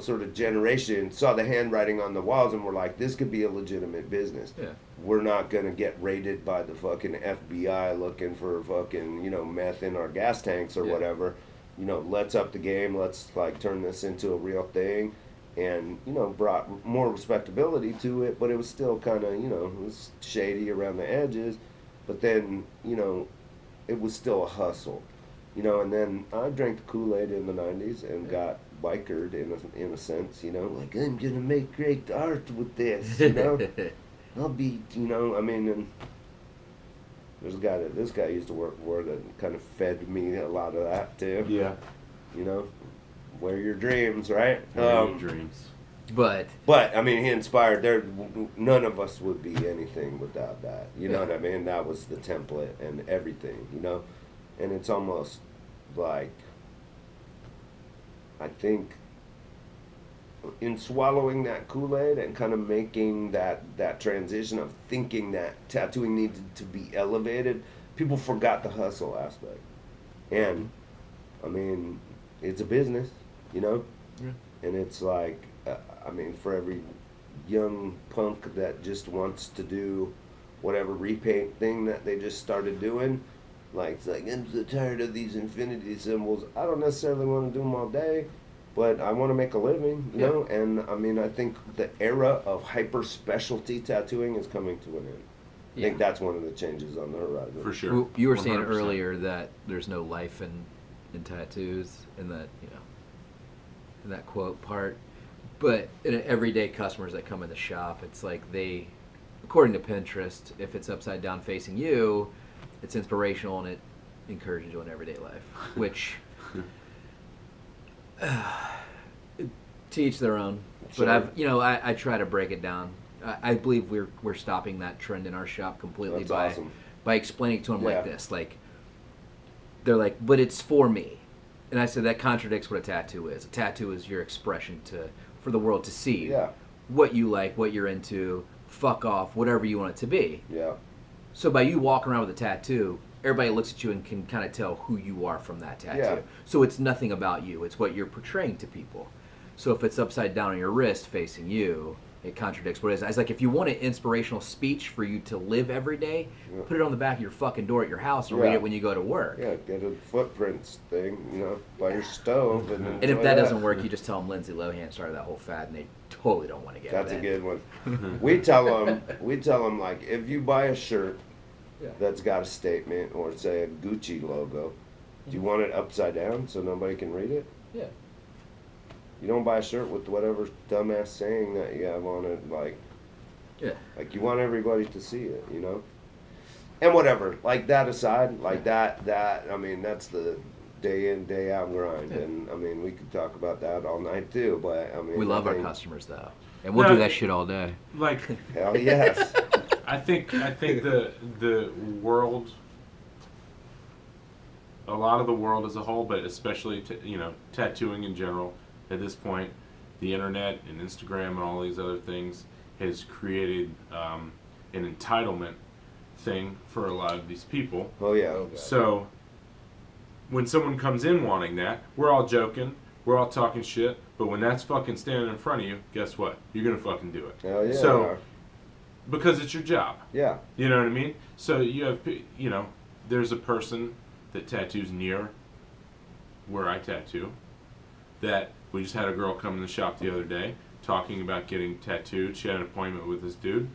sort of generation saw the handwriting on the walls and were like, this could be a legitimate business. Yeah. We're not going to get raided by the fucking FBI looking for fucking, meth in our gas tanks or whatever. Let's up the game. Let's, like, turn this into a real thing. And, brought more respectability to it, but it was still kind of, it was shady around the edges. But then, it was still a hustle. And then I drank the Kool-Aid in the 90s and got bikered in a sense, like, I'm going to make great art with this, I'll be, I mean, and there's a guy this guy used to work for that kind of fed me a lot of that, too. Yeah. Wear your dreams, right? Wear your dreams. But I mean, he inspired. None of us would be anything without that. You know what I mean? That was the template and everything. And it's almost like I think in swallowing that Kool-Aid and kind of making that transition of thinking that tattooing needed to be elevated, people forgot the hustle aspect. And, I mean, it's a business, you know? Yeah. And it's like, I mean, for every young punk that just wants to do whatever repaint thing that they just started doing, like, it's like, I'm so tired of these infinity symbols. I don't necessarily want to do them all day, but I want to make a living, you know? And, I mean, I think the era of hyper-specialty tattooing is coming to an end. I think that's one of the changes on the horizon. For sure. Well, you were saying 100%. earlier that there's no life in tattoos, in that, you know, in that quote part. But in everyday customers that come in the shop, it's like they, according to Pinterest, if it's upside down facing you, it's inspirational and it encourages you in everyday life, which to each their own. Sure. But I try to break it down. I believe we're stopping that trend in our shop completely Awesome. by explaining to them Yeah. like this. Like, they're like, but it's for me. And I said that contradicts what a tattoo is. A tattoo is your expression for the world to see what you like, what you're into, fuck off, whatever you want it to be. Yeah. So by you walking around with a tattoo, everybody looks at you and can kind of tell who you are from that tattoo. Yeah. So it's nothing about you. It's what you're portraying to people. So if it's upside down on your wrist facing you, it contradicts what it is. It's like if you want an inspirational speech for you to live every day, put it on the back of your fucking door at your house and read it when you go to work. Yeah, get a footprints thing, you know, by your stove. And if that doesn't work, you just tell them Lindsay Lohan started that whole fad and they totally don't want to get That's it. a good one. we tell them, like, if you buy a shirt that's got a statement or, say, a Gucci logo, do you want it upside down so nobody can read it? Yeah. You don't buy a shirt with whatever dumbass saying that you have on it, like you want everybody to see it, you know? And whatever, like that aside, like that, I mean, that's the day in, day out grind. And, I mean, we could talk about that all night, too, but, I mean... We love our customers, though. And we'll do that shit all day. Like... Hell yes. I think the world... A lot of the world as a whole, but especially, tattooing in general... At this point, the internet and Instagram and all these other things has created an entitlement thing for a lot of these people. Oh, yeah. So, when someone comes in wanting that, we're all joking, we're all talking shit, but when that's fucking standing in front of you, guess what? You're going to fucking do it. Hell yeah. So, because it's your job. Yeah. You know what I mean? So, you have, there's a person that tattoos near where I tattoo that... We just had a girl come in the shop the other day talking about getting tattooed. She had an appointment with this dude.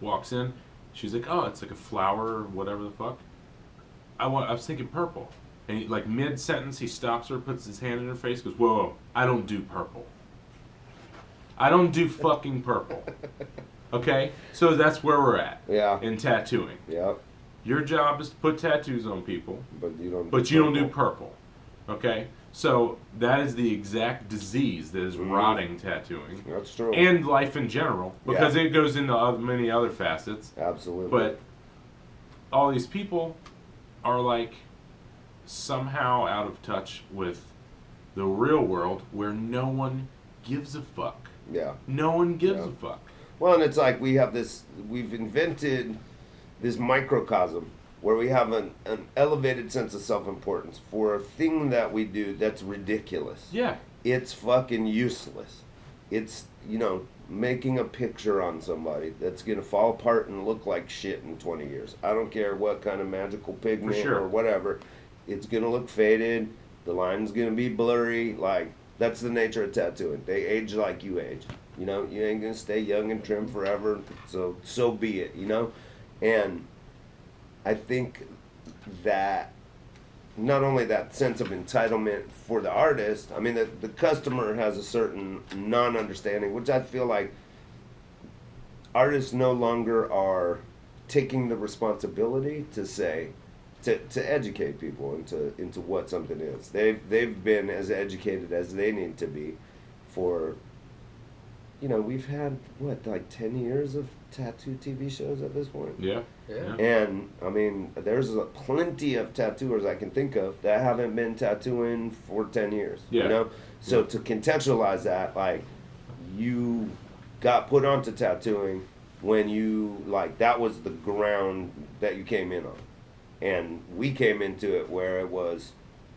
Walks in. She's like, oh, it's like a flower or whatever the fuck. I was thinking purple. And he, like mid-sentence, he stops her, puts his hand in her face, goes, whoa, I don't do purple. I don't do fucking purple. Okay? So that's where we're at. Yeah. In tattooing. Yeah. Your job is to put tattoos on people. But you don't do purple. Okay? So that is the exact disease that is rotting tattooing. That's true. And life in general, because it goes into many other facets. Absolutely. But all these people are like somehow out of touch with the real world where no one gives a fuck. Yeah. No one gives a fuck. Well, and it's like we've invented this microcosm where we have an elevated sense of self-importance for a thing that we do that's ridiculous. Yeah. It's fucking useless. It's, making a picture on somebody that's going to fall apart and look like shit in 20 years. I don't care what kind of magical pigment or whatever. It's going to look faded. The line's going to be blurry. Like, that's the nature of tattooing. They age like you age. You ain't going to stay young and trim forever. So be it, And... I think that not only that sense of entitlement for the artist, I mean, the customer has a certain non-understanding, which I feel like artists no longer are taking the responsibility to educate people into what something is. They've been as educated as they need to be for you know, we've had, what, like 10 years of tattoo TV shows at this point? Yeah. And, I mean, there's plenty of tattooers I can think of that haven't been tattooing for 10 years, you know? So to contextualize that, like, you got put onto tattooing when you, like, that was the ground that you came in on. And we came into it where it was,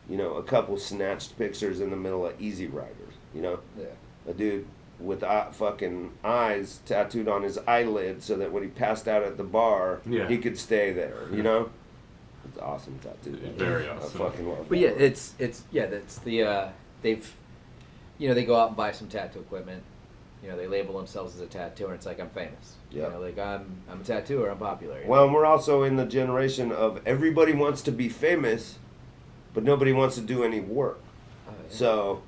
you know, a couple snatched pictures in the middle of Easy Riders, you know? Yeah. A dude with fucking eyes tattooed on his eyelid so that when he passed out at the bar, he could stay there, you know? It's awesome tattoo. Very awesome. I fucking love that. But yeah, that's the, they've, you know, they go out and buy some tattoo equipment. You know, they label themselves as a tattooer, and it's like, I'm famous. Yeah. You know, like, I'm a tattooer, I'm popular. Well, and we're also in the generation of everybody wants to be famous, but nobody wants to do any work. Oh, yeah. So,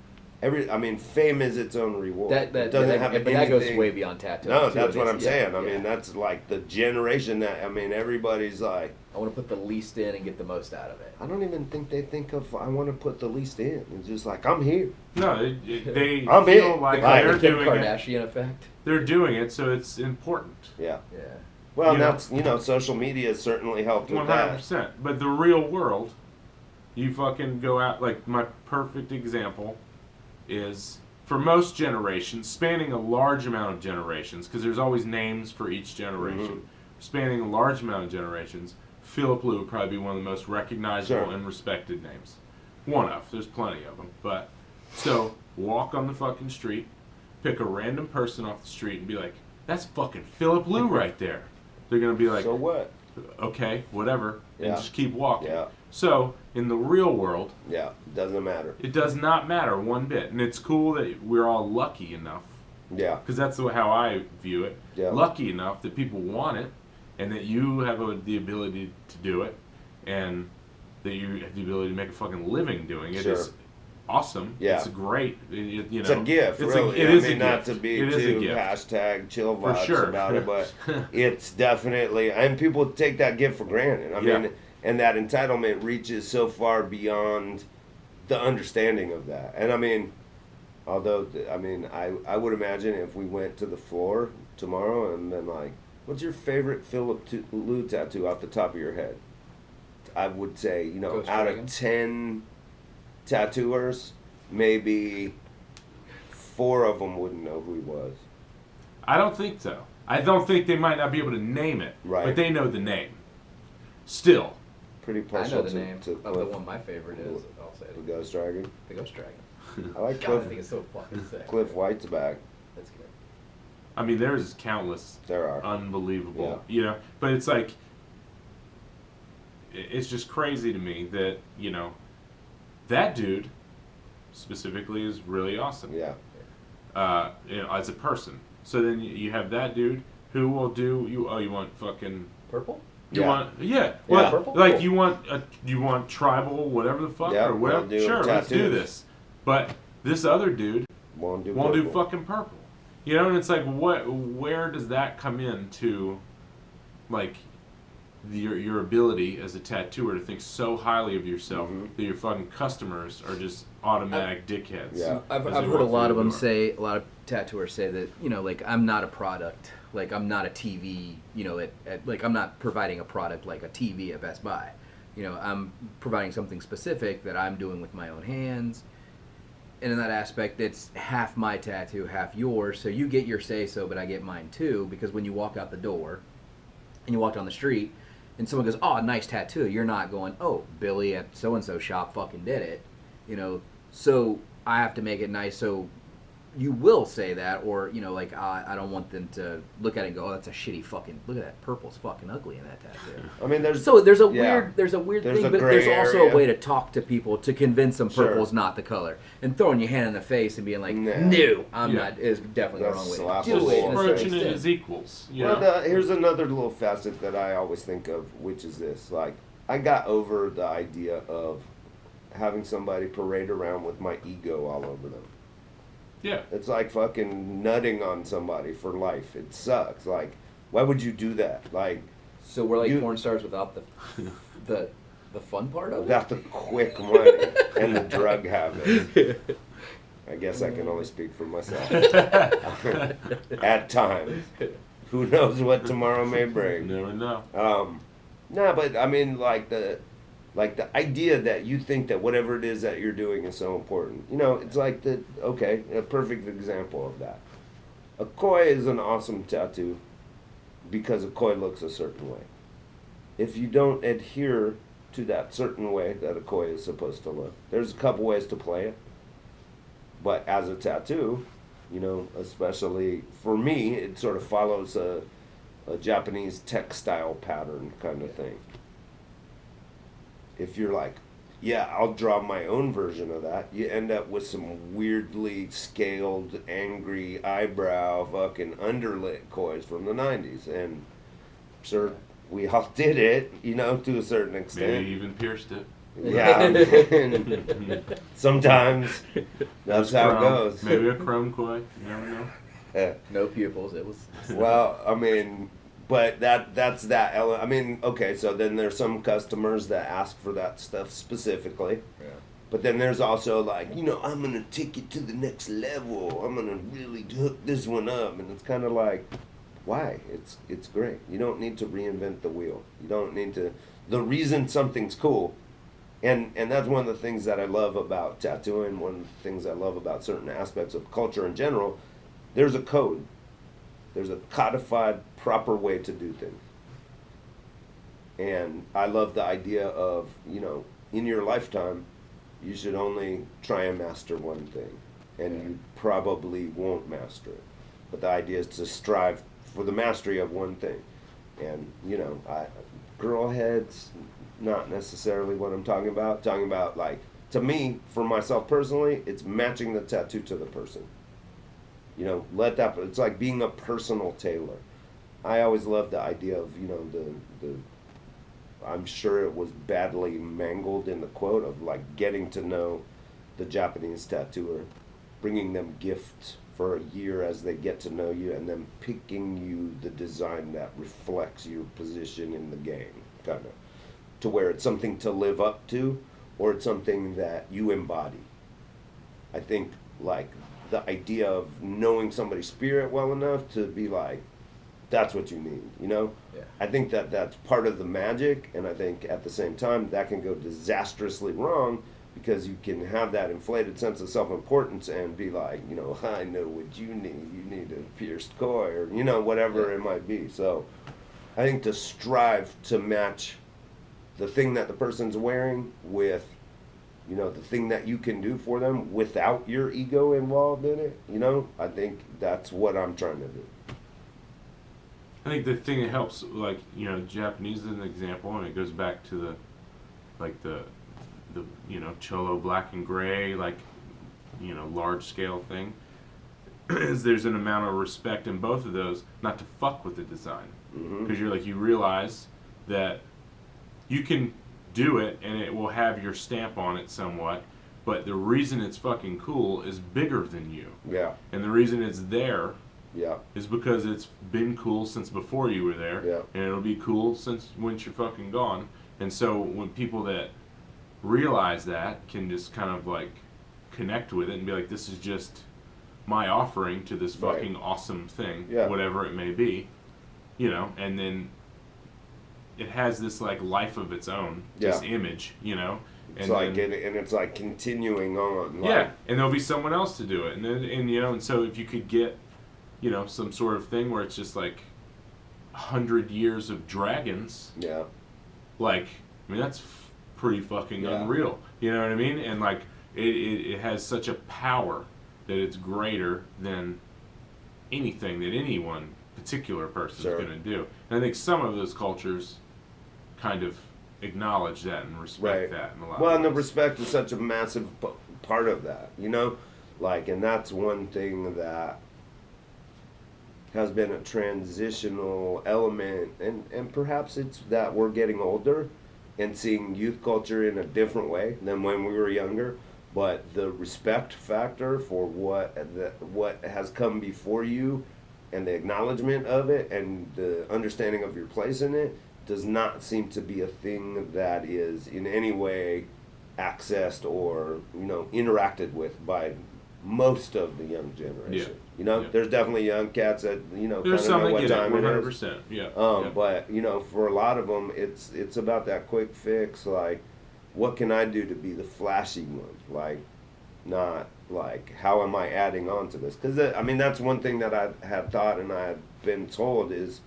I mean, fame is its own reward. But that goes way beyond tattooing. No, that's what I'm saying. I mean, that's like the generation that, I mean, everybody's like, I want to put the least in and get the most out of it. I don't even think they think of, I want to put the least in. It's just like, I'm here. No, they I'm feel here. like The they're Kim doing Kardashian effect. They're doing it, so it's important. Yeah. Yeah. Well, You know? that's, you know, social media certainly helped with that. 100%. But the real world, you fucking go out, like, my perfect example is, for most generations, spanning a large amount of generations, because there's always names for each generation, spanning a large amount of generations, Philip Lou would probably be one of the most recognizable and respected names. One of. There's plenty of them. But, so, walk on the fucking street, pick a random person off the street and be like, that's fucking Philip Lou right there. They're going to be like, So what? Okay, whatever, and just keep walking. Yeah. So, in the real world, doesn't matter. it does not matter one bit. And it's cool that we're all lucky enough, because that's how I view it, lucky enough that people want it, and that you have the ability to do it, and that you have the ability to make a fucking living doing it. It's awesome. Yeah. It's great. You know, it's a gift, really. It is a gift. Not to be too hashtag chill vibes about it, but it's definitely, and people take that gift for granted. I mean, and that entitlement reaches so far beyond the understanding of that. And I mean, although, I mean, I would imagine if we went to the floor tomorrow and then like, what's your favorite Philip Lou tattoo off the top of your head? I would say, you know, out of 10 tattooers, maybe 4 of them wouldn't know who he was. I don't think so. I don't think they might not be able to name it, but they know the name. Still. Pretty partial. I know the name of the one my favorite is. I'll say it. The Ghost Dragon. The Ghost Dragon. I like God, Cliff. I think it's so fucking sick. Cliff White's back. That's good. I mean, there's countless. There are. Unbelievable. You know, but it's like, it's just crazy to me that, you know, that dude specifically is really awesome. Yeah. You know, as a person. So then you have that dude who will do you want fucking purple? You want well, purple? like you want tribal whatever the fuck or whatever. Sure, let's do this. But this other dude won't do fucking purple. You know, and it's like where does that come into like your ability as a tattooer to think so highly of yourself that your fucking customers are just automatic dickheads. Yeah. I've heard a lot of them say, a lot of tattooers say that, you know, like, I'm not a product. Like, I'm not a TV, you know, like, I'm not providing a product like a TV at Best Buy. You know, I'm providing something specific that I'm doing with my own hands. And in that aspect, it's half my tattoo, half yours. So you get your say-so, but I get mine too. Because when you walk out the door and you walk down the street and someone goes, oh, nice tattoo, you're not going, oh, Billy at so-and-so shop fucking did it. You know, so I have to make it nice so you will say that, or, you know, like, I don't want them to look at it and go, oh, that's a shitty fucking, look at that, purple's fucking ugly in that tattoo. I mean, there's a weird thing, but there's also area. a way to talk to people to convince them purple's not the color. And throwing your hand in the face and being like, no, I'm not, is definitely the wrong way to do it. Approaching it as equals. Well, here's another little facet that I always think of, which is this. Like, I got over the idea of having somebody parade around with my ego all over them. Yeah. It's like fucking nutting on somebody for life. It sucks. Like, why would you do that? Like, so we're like porn stars without the fun part of it? Without the quick money and the drug habits. I guess I can only speak for myself. At times. Who knows what tomorrow may bring. Never know. No, but I mean, like the idea that you think that whatever it is that you're doing is so important. You know, it's like a perfect example of that. A koi is an awesome tattoo because a koi looks a certain way. If you don't adhere to that certain way that a koi is supposed to look, there's a couple ways to play it. But as a tattoo, you know, especially for me, it sort of follows a Japanese textile pattern kind of thing. If you're like, yeah, I'll draw my own version of that, you end up with some weirdly scaled, angry eyebrow fucking underlit kois from the 90s. And sure, we all did it, you know, to a certain extent. Maybe even pierced it. Yeah. Sometimes that's how it goes. Maybe a chrome koi. You never know. No pupils. It was. Well, I mean, but that's that element. I mean, okay, so then there's some customers that ask for that stuff specifically. Yeah. But then there's also like, you know, I'm gonna take it to the next level. I'm gonna really hook this one up, and it's kind of like, why? It's great. You don't need to reinvent the wheel. You don't need to. The reason something's cool. And that's one of the things that I love about tattooing, one of the things I love about certain aspects of culture in general. There's a code. There's a codified, proper way to do things. And I love the idea of, you know, in your lifetime, you should only try and master one thing. And you probably won't master it. But the idea is to strive for the mastery of one thing. And, you know, girl heads, not necessarily what I'm talking about. Talking about, like, to me, for myself personally, it's matching the tattoo to the person. You know, it's like being a personal tailor. I always loved the idea of, you know, the I'm sure it was badly mangled in the quote of, like, getting to know the Japanese tattooer, bringing them gifts for a year as they get to know you, and then picking you the design that reflects your position in the game, kind of. To where it's something to live up to, or it's something that you embody. I think, like, the idea of knowing somebody's spirit well enough to be like, that's what you need, you know? Yeah. I think that's part of the magic, and I think at the same time that can go disastrously wrong because you can have that inflated sense of self-importance and be like, you know, I know what you need. You need a pierced koi, or, you know, whatever it might be. So I think to strive to match the thing that the person's wearing with, you know, the thing that you can do for them without your ego involved in it, you know, I think that's what I'm trying to do. I think the thing that helps, like, you know, Japanese is an example, and it goes back to the you know, cholo black and gray, like, you know, large scale thing, is there's an amount of respect in both of those not to fuck with the design. Because you're like, you realize that you can do it and it will have your stamp on it somewhat, but the reason it's fucking cool is bigger than you. Yeah. And the reason it's there Yeah. is because it's been cool since before you were there. Yeah. And it'll be cool since once you're fucking gone. And so when people that realize that can just kind of like connect with it and be like, this is just my offering to this fucking awesome thing, whatever it may be, you know, and then it has this like life of its own, this image, you know. It's and like then, and it's like continuing on. Like, and there'll be someone else to do it, and then you know, and so if you could get, you know, some sort of thing where it's just like 100 years of dragons. Yeah. Like, I mean, that's pretty fucking unreal. You know what I mean? And like, it has such a power that it's greater than anything that any one particular person is going to do. And I think some of those cultures kind of acknowledge that and respect that in a lot of ways. And the respect is such a massive part of that, you know? Like, and that's one thing that has been a transitional element, and perhaps it's that we're getting older and seeing youth culture in a different way than when we were younger, but the respect factor for what has come before you and the acknowledgement of it and the understanding of your place in it does not seem to be a thing that is in any way accessed or, you know, interacted with by most of the young generation. Yeah. You know, Yeah. there's definitely young cats that, you know, kind There's of some know that what get it, time it is. 100%. Yeah. But, you know, for a lot of them, it's about that quick fix. Like, what can I do to be the flashy one? Like, not like, how am I adding on to this? Because, I mean, that's one thing that I have thought and I have been told is,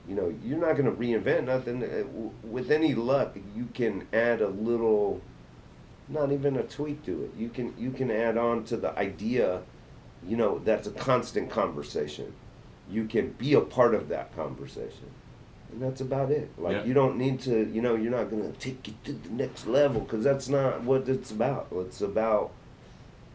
you know, you're not going to reinvent nothing. With any luck, you can add a little, not even a tweak to it. You can add on to the idea, you know, that's a constant conversation. You can be a part of that conversation. And that's about it. Like, Yeah. you don't need to, you know, you're not going to take it to the next level, because that's not what it's about. It's about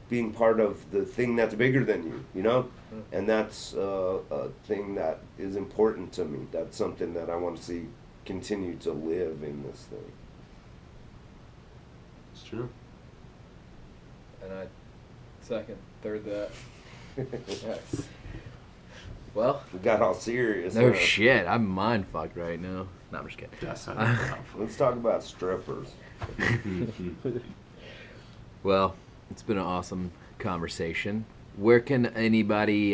being part of the thing that's bigger than you, you know? And that's a thing that is important to me. That's something that I want to see continue to live in this thing. It's true. And I second, third that. Yes. Well, We got all serious. No huh? shit, I'm mind fucked right now. No, I'm just kidding. That's not Let's talk about strippers. Well, it's been an awesome conversation. Where can everybody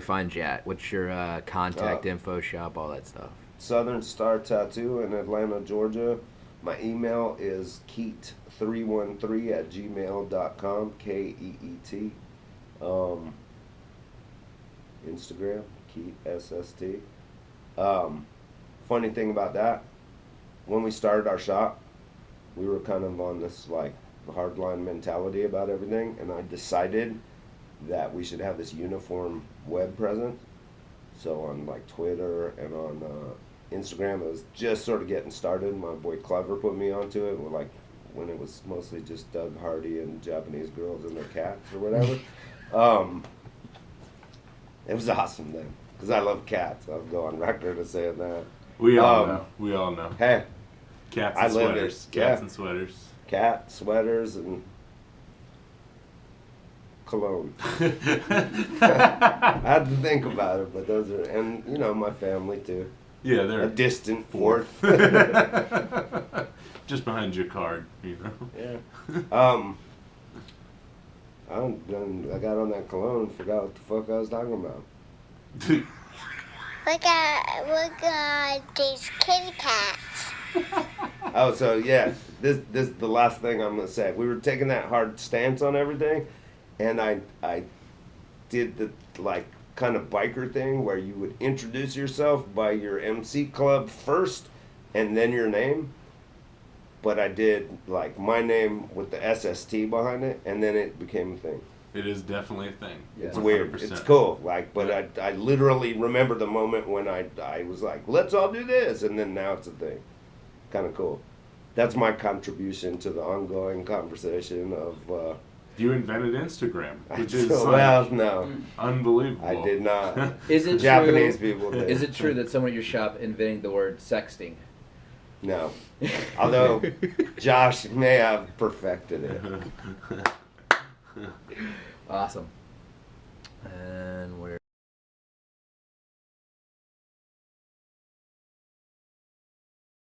find you at? What's your contact info, shop, all that stuff? Southern Star Tattoo in Atlanta, Georgia. My email is keet313@gmail.com, Keet. Instagram, Keet, SST. Funny thing about that, when we started our shop, we were kind of on this like hardline mentality about everything, and I decided that we should have this uniform web presence. So on like Twitter and on Instagram, it was just sort of getting started. My boy Clever put me onto it, like when it was mostly just Doug Hardy and Japanese girls and their cats or whatever. It was awesome then, because I love cats. I'll go on record as saying that. We all know. We all know. Hey, Cats I and live sweaters. it. Cats Yeah. and sweaters. cat, sweaters, and cologne. I had to think about it, but those are, and you know, my family too. Yeah, they're A distant fourth. just behind your card, you know. Yeah. I got on that cologne, forgot what the fuck I was talking about. We got these kitty cats. Oh, so yeah, this is the last thing I'm gonna say. We were taking that hard stance on everything, and I did the like kind of biker thing where you would introduce yourself by your MC club first, and then your name. But I did like my name with the SST behind it, and then it became a thing. It is definitely a thing. It's 100%. weird. It's cool. Like, but I literally remember the moment when I was like, let's all do this, and then now it's a thing. Kind of cool. That's my contribution to the ongoing conversation of. You invented Instagram, which is well, like, no, unbelievable. I did not. is it Japanese true? people did. Is it true that someone at your shop invented the word sexting? No. Although Josh may have perfected it. Awesome.